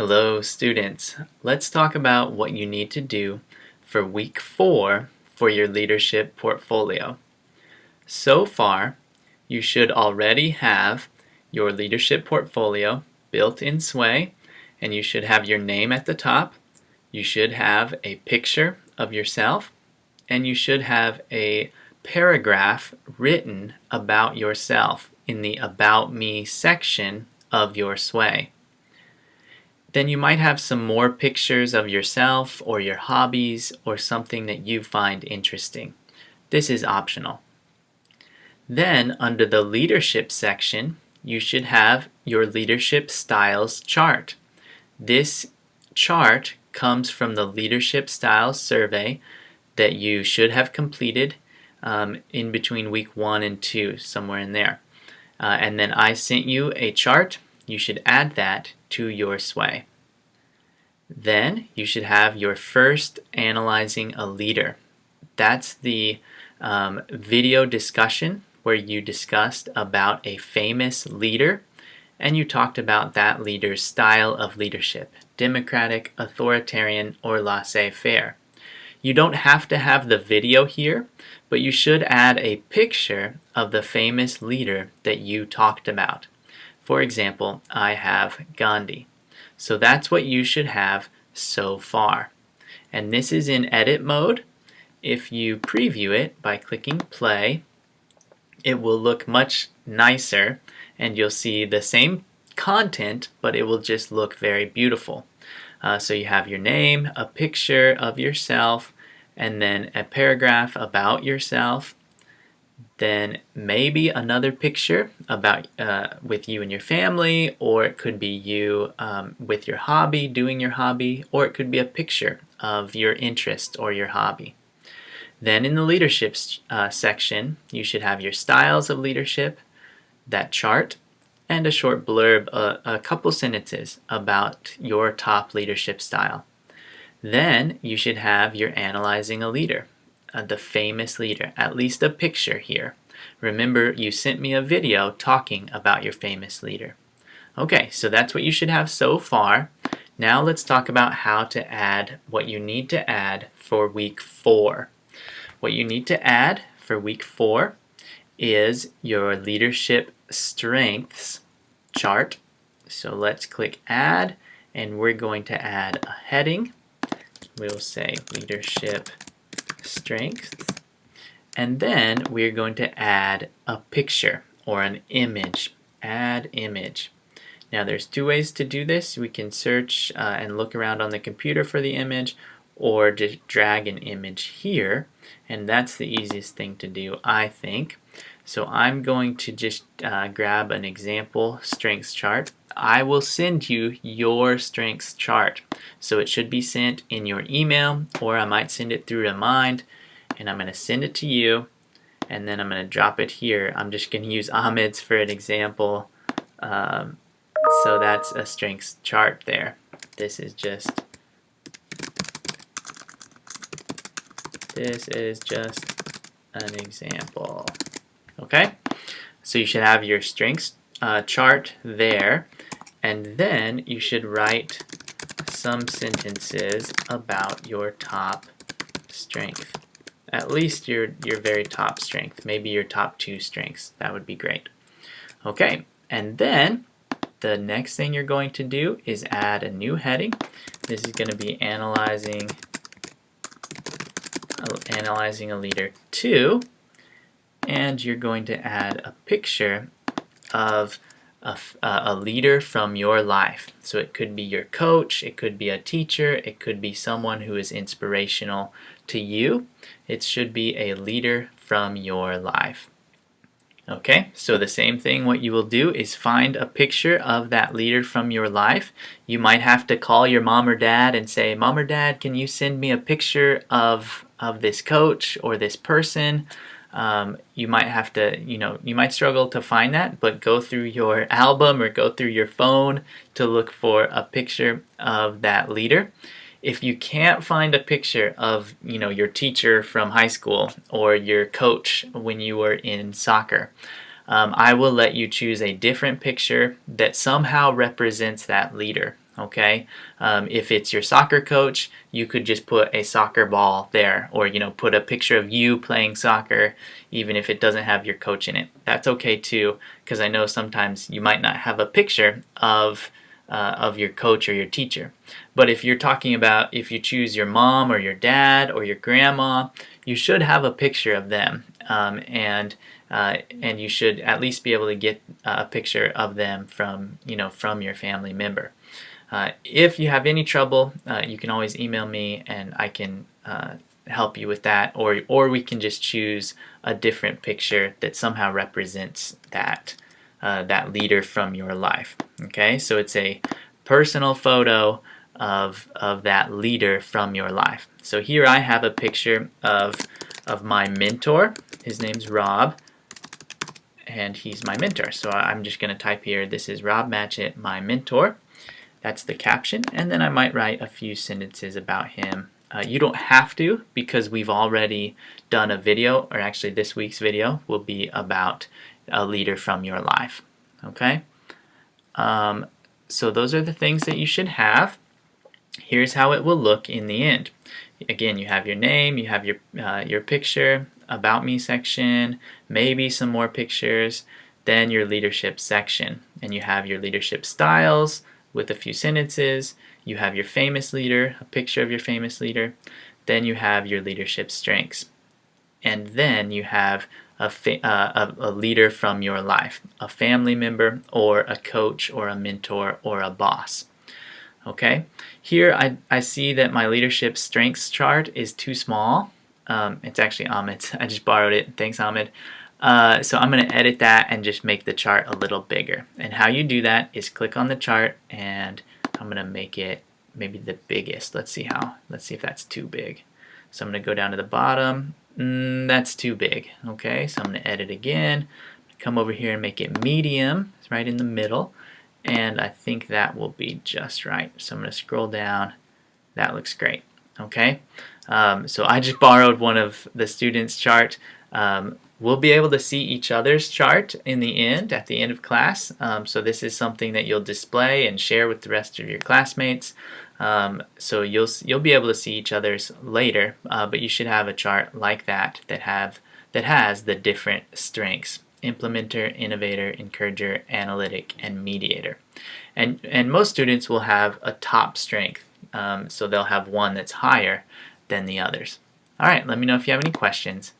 Hello, students. Let's talk about what you need to do for week 4 for your leadership portfolio. So far, you should already have your leadership portfolio built in Sway, and you should have your name at the top. You should have a picture of yourself, and you should have a paragraph written about yourself in the About Me section of your Sway. Then you might have some more pictures of yourself or your hobbies or something that you find interesting. This is optional. Then under the leadership section, you should have your leadership styles chart. This chart comes from the leadership styles survey that you should have completed in between week 1 and 2, somewhere in there. And then I sent you a chart. You should add that to your Sway. Then you should have your first Analyzing a Leader. That's the video discussion where you discussed about a famous leader and you talked about that leader's style of leadership, democratic, authoritarian, or laissez-faire. You don't have to have the video here, but you should add a picture of the famous leader that you talked about. For example, I have Gandhi. So that's what you should have so far. And this is in edit mode. If you preview it by clicking play, it will look much nicer and you'll see the same content, but it will just look very beautiful. So you have your name, a picture of yourself, and then a paragraph about yourself, then maybe another picture about with you and your family, or it could be you with your hobby, doing your hobby, or it could be a picture of your interest or your hobby. Then in the leadership section, you should have your styles of leadership, that chart, and a short blurb, a couple sentences about your top leadership style. Then you should have your Analyzing a Leader, the famous leader, at least a picture here. Remember, you sent me a video talking about your famous leader. Okay, so that's what you should have so far. Now let's talk about how to add what you need to add for week 4. What you need to add for week 4 is your leadership strengths chart. So let's click add, and we're going to add a heading. We'll say leadership strengths, and then we're going to add a picture or an image. Add image. Now there's 2 ways to do this. We can search and look around on the computer for the image, or just drag an image here, and that's the easiest thing to do, I think. So I'm going to just grab an example strengths chart. I will send you your strengths chart. So it should be sent in your email, or I might send it through Remind, and I'm going to send it to you, and then I'm going to drop it here. I'm just going to use Ahmed's for an example. So that's a strengths chart there. This is just an example. Okay, so you should have your strengths chart there, and then you should write some sentences about your top strength. At least your very top strength, maybe your top 2 strengths. That would be great. Okay, and then the next thing you're going to do is add a new heading. This is going to be Analyzing a Leader 2. And you're going to add a picture of a leader from your life. So it could be your coach, it could be a teacher, it could be someone who is inspirational to you. It should be a leader from your life. Okay, so the same thing, what you will do is find a picture of that leader from your life. You might have to call your mom or dad and say, Mom or Dad, can you send me a picture of this coach or this person? You might have to, you might struggle to find that, but go through your album or go through your phone to look for a picture of that leader. If you can't find a picture of, your teacher from high school or your coach when you were in soccer, I will let you choose a different picture that somehow represents that leader. Okay, if it's your soccer coach, you could just put a soccer ball there, or put a picture of you playing soccer, even if it doesn't have your coach in it. That's okay too, because I know sometimes you might not have a picture of your coach or your teacher. But if you're talking about if you choose your mom or your dad or your grandma, you should have a picture of them, and you should at least be able to get a picture of them from your family member. If you have any trouble, you can always email me and I can help you with that, or we can just choose a different picture that somehow represents that leader from your life. Okay, so it's a personal photo of that leader from your life. So here I have a picture of my mentor. His name's Rob, and he's my mentor. So I'm just going to type here, this is Rob Matchett, my mentor. That's the caption, and then I might write a few sentences about him. You don't have to, because we've already done a video, or actually this week's video will be about a leader from your life. Okay? So those are the things that you should have. Here's how it will look in the end. Again, you have your name, you have your picture, about me section, maybe some more pictures, then your leadership section, and you have your leadership styles with a few sentences. You have your famous leader, a picture of your famous leader. Then you have your leadership strengths. And then you have a leader from your life, a family member or a coach or a mentor or a boss. Okay, here I see that my leadership strengths chart is too small. It's actually Ahmed's. I just borrowed it. Thanks, Ahmed. So I'm going to edit that and just make the chart a little bigger. And how you do that is click on the chart, and I'm going to make it maybe the biggest. Let's see if that's too big. So I'm going to go down to the bottom. That's too big. Okay, so I'm going to edit again. Come over here and make it medium. It's right in the middle. And I think that will be just right. So I'm going to scroll down. That looks great. Okay, so I just borrowed one of the students' chart. We'll be able to see each other's chart in the end, at the end of class. So this is something that you'll display and share with the rest of your classmates. So you'll be able to see each other's later, but you should have a chart like that has the different strengths: implementer, innovator, encourager, analytic, and mediator. And most students will have a top strength, so they'll have one that's higher than the others. All right, let me know if you have any questions.